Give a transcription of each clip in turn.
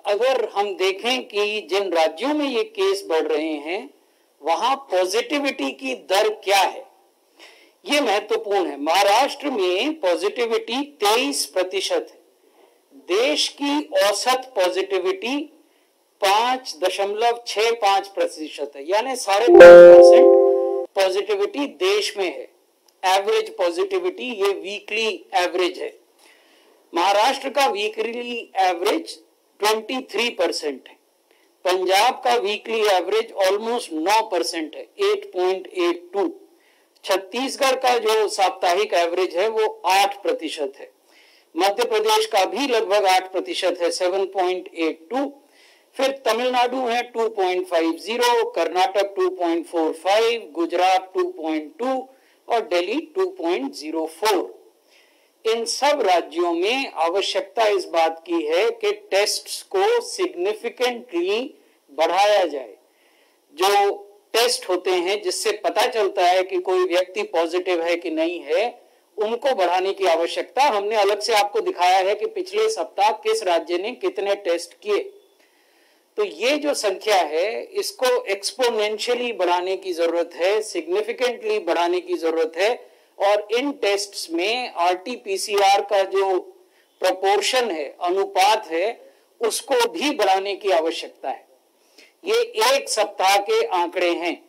अगर हम देखें कि जिन राज्यों में ये केस बढ़ रहे हैं वहां पॉजिटिविटी की दर क्या है, ये महत्वपूर्ण है। महाराष्ट्र में पॉजिटिविटी 23% है। देश की औसत पॉजिटिविटी 5.65% है, यानी 5.5% पॉजिटिविटी देश में है। एवरेज पॉजिटिविटी, ये वीकली एवरेज है। महाराष्ट्र का वीकली एवरेज 23% है। पंजाब का वीकली एवरेज ऑलमोस्ट 9% है, 8.82। छत्तीसगढ़ का जो साप्ताहिक एवरेज है वो 8% है। मध्य प्रदेश का भी लगभग 8% है, 7.82। फिर तमिलनाडु है 2.50, कर्नाटक 2.45, गुजरात 2.2 और दिल्ली 2.04। इन सब राज्यों में आवश्यकता इस बात की है कि टेस्ट्स को सिग्निफिकेंटली बढ़ाया जाए। जो टेस्ट होते हैं जिससे पता चलता है कि कोई व्यक्ति पॉजिटिव है कि नहीं है, उनको बढ़ाने की आवश्यकता। हमने अलग से आपको दिखाया है कि पिछले सप्ताह किस राज्य ने कितने टेस्ट किए। तो ये जो संख्या है इसको एक्सपोनेंशियली बढ़ाने की जरूरत है, सिग्निफिकेंटली बढ़ाने की जरूरत है। और इन टेस्ट्स में आरटी-पीसीआर का जो प्रोपोर्शन है, अनुपात है, उसको भी बढ़ाने की आवश्यकता है। ये एक सप्ताह के आंकड़े हैं,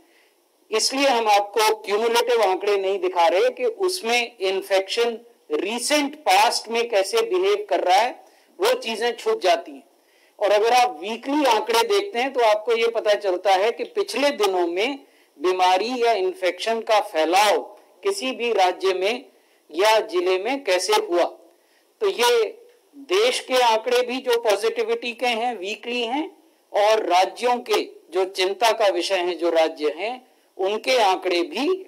इसलिए हम आपको क्यूमुलेटिव आंकड़े नहीं दिखा रहे कि उसमें इन्फेक्शन रीसेंट पास्ट में कैसे बिहेव कर रहा है, वो चीजें छूट जाती हैं। और अगर आप वीकली आंकड़े देखते हैं तो आपको ये पता चलता है कि पिछले दिनों में बीमारी या इन्फेक्शन का फैलाव किसी भी राज्य में या जिले में कैसे हुआ। तो ये देश के आंकड़े भी जो पॉजिटिविटी के हैं वीकली हैं, और राज्यों के जो चिंता का विषय है, जो राज्य हैं, उनके आंकड़े भी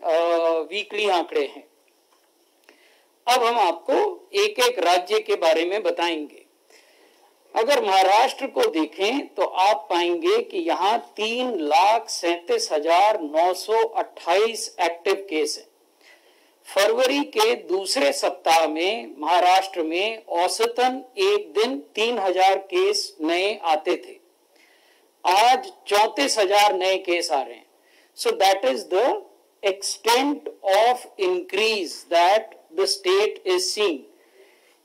वीकली आंकड़े हैं। अब हम आपको एक एक राज्य के बारे में बताएंगे। अगर महाराष्ट्र को देखें तो आप पाएंगे कि यहाँ 3,37,928 एक्टिव केस हैं। फरवरी के दूसरे सप्ताह में महाराष्ट्र में औसतन एक दिन 3,000 केस नए आते थे। आज 34,000 नए केस आ रहे हैं। So that is the extent of increase that the state is seeing.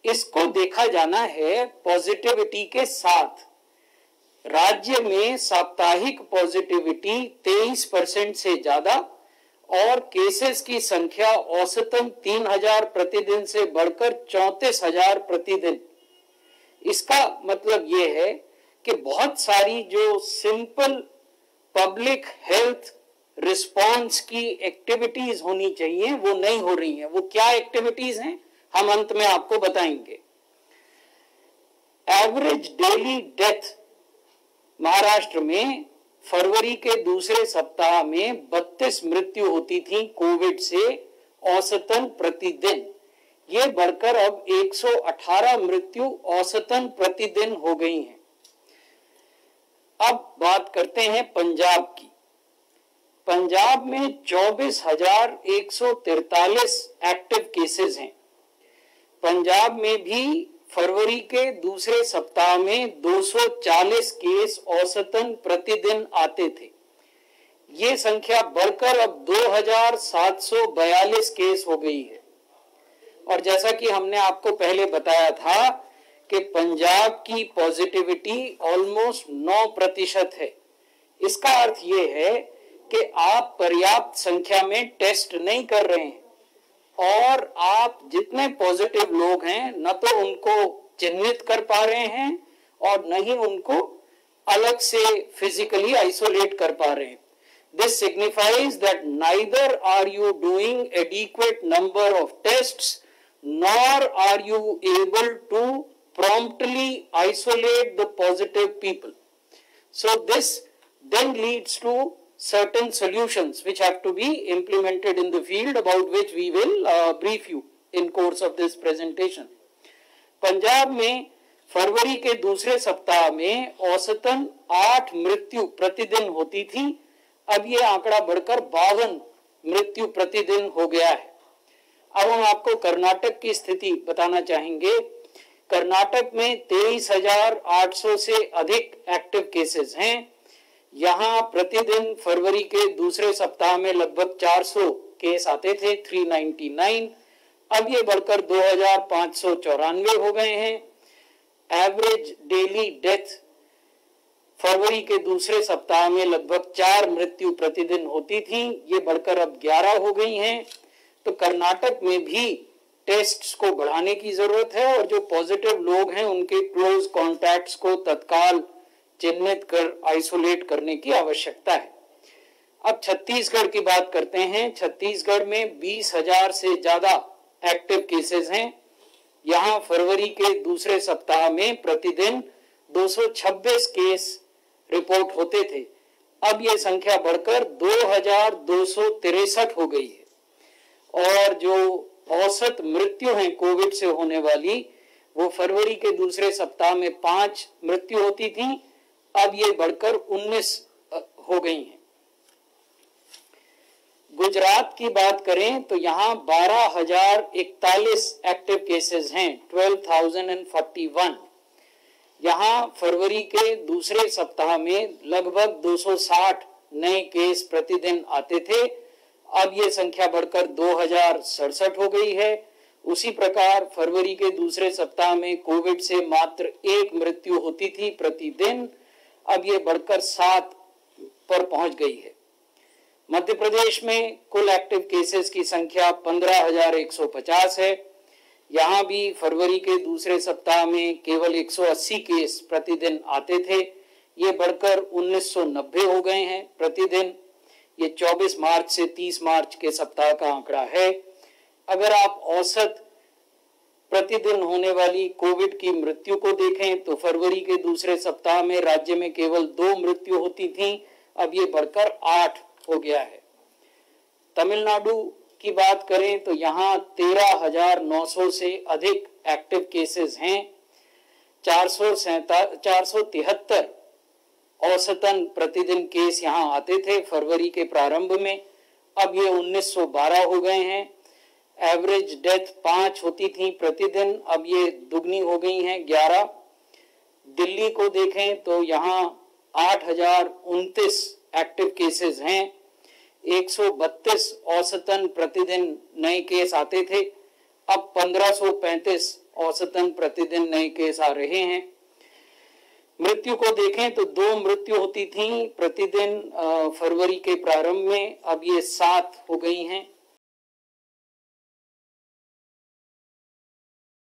इसको देखा जाना है पॉजिटिविटी के साथ। राज्य में साप्ताहिक पॉजिटिविटी 23% से ज्यादा और केसेस की संख्या औसतन 3,000 प्रतिदिन से बढ़कर 34,000 प्रतिदिन। इसका मतलब यह है कि बहुत सारी जो सिंपल पब्लिक हेल्थ रिस्पॉन्स की एक्टिविटीज होनी चाहिए वो नहीं हो रही हैं। वो क्या एक्टिविटीज हैं हम अंत में आपको बताएंगे। एवरेज डेली डेथ महाराष्ट्र में फरवरी के दूसरे सप्ताह में 32 मृत्यु होती थी कोविड से औसतन प्रतिदिन। ये बढ़कर अब 118 मृत्यु औसतन प्रतिदिन हो गई हैं। अब बात करते हैं पंजाब की। पंजाब में 24,143 एक्टिव केसेस हैं। पंजाब में भी फरवरी के दूसरे सप्ताह में 240 केस औसतन प्रतिदिन आते थे। ये संख्या बढ़कर अब 2,742 केस हो गई है। और जैसा कि हमने आपको पहले बताया था कि पंजाब की पॉजिटिविटी ऑलमोस्ट 9% है। इसका अर्थ ये है कि आप पर्याप्त संख्या में टेस्ट नहीं कर रहे हैं, और आप जितने पॉजिटिव लोग हैं न तो उनको चिन्हित कर पा रहे हैं और न ही उनको अलग से फिजिकली आइसोलेट कर पा रहे हैं। This signifies that neither are you doing adequate number of tests nor are you able to promptly isolate the positive people. So this then leads to certain solutions which have to be implemented in the field, about which we will brief you in course of this presentation. Punjab में फरवरी के दूसरे सप्ताह में औसतन 8 मृत्यु प्रतिदिन होती थी। अब ये आंकड़ा बढ़कर 52 मृत्यु प्रतिदिन हो गया है। अब हम आपको कर्नाटक की स्थिति बताना चाहेंगे। कर्नाटक में 23,800 से अधिक एक्टिव केसेस हैं। यहां प्रतिदिन फरवरी के दूसरे सप्ताह में लगभग 400 केस आते थे, 399। अब ये बढ़कर 2,594 हो गए हैं। एवरेज डेली डेथ फरवरी के दूसरे सप्ताह में लगभग 4 मृत्यु प्रतिदिन होती थी, ये बढ़कर अब 11 हो गई हैं। तो कर्नाटक में भी टेस्ट्स को बढ़ाने की जरूरत है और जो पॉजिटिव लोग हैं उनके क्लोज कॉन्टैक्ट्स को तत्काल चिन्हित कर आइसोलेट करने की आवश्यकता है। अब छत्तीसगढ़ की बात करते हैं। छत्तीसगढ़ में 20,000 से ज्यादा एक्टिव केसेस हैं। यहां फरवरी के दूसरे सप्ताह में प्रतिदिन 226 केस रिपोर्ट होते थे। अब यह संख्या बढ़कर 2,263 हो गई है। और जो औसत मृत्यु है कोविड से होने वाली, वो फरवरी के दूसरे सप्ताह में 5 मृत्यु होती थी, अब ये बढ़कर 19 हो गई हैं। गुजरात की बात करें तो यहां 12,041 एक्टिव केसेस हैं, 12,041। यहां फरवरी के दूसरे सप्ताह में लगभग 260 नए केस प्रतिदिन आते थे, अब ये संख्या बढ़कर 2,067 हो गई है। उसी प्रकार फरवरी के दूसरे सप्ताह में कोविड से मात्र 1 मृत्यु होती थी प्रतिदिन, अब ये बढ़कर 7 पर पहुंच गई है। मध्य प्रदेश में कुल एक्टिव केसेस की संख्या 15,150 है। यहां भी फरवरी के दूसरे सप्ताह में केवल 180 केस प्रतिदिन आते थे, ये बढ़कर 1,990 हो गए हैं प्रतिदिन। ये 24 मार्च से 30 मार्च के सप्ताह का आंकड़ा है। अगर आप औसत प्रतिदिन होने वाली कोविड की मृत्यु को देखें तो फरवरी के दूसरे सप्ताह में राज्य में केवल 2 मृत्यु होती थी, अब ये बढ़कर 8 हो गया है। तमिलनाडु की बात करें तो यहाँ 13,900 से अधिक एक्टिव केसेस हैं। 473 औसतन प्रतिदिन केस यहाँ आते थे फरवरी के प्रारंभ में, अब ये 1,912 हो गए हैं। एवरेज डेथ 5 होती थी प्रतिदिन, अब ये दुगनी हो गई हैं, 11। दिल्ली को देखें तो यहाँ 8,029 एक्टिव केसेस हैं। 132 औसतन प्रतिदिन नए केस आते थे, अब 1,535 औसतन प्रतिदिन नए केस आ रहे हैं। मृत्यु को देखें तो 2 मृत्यु होती थी प्रतिदिन फरवरी के प्रारंभ में, अब ये 7 हो गई हैं।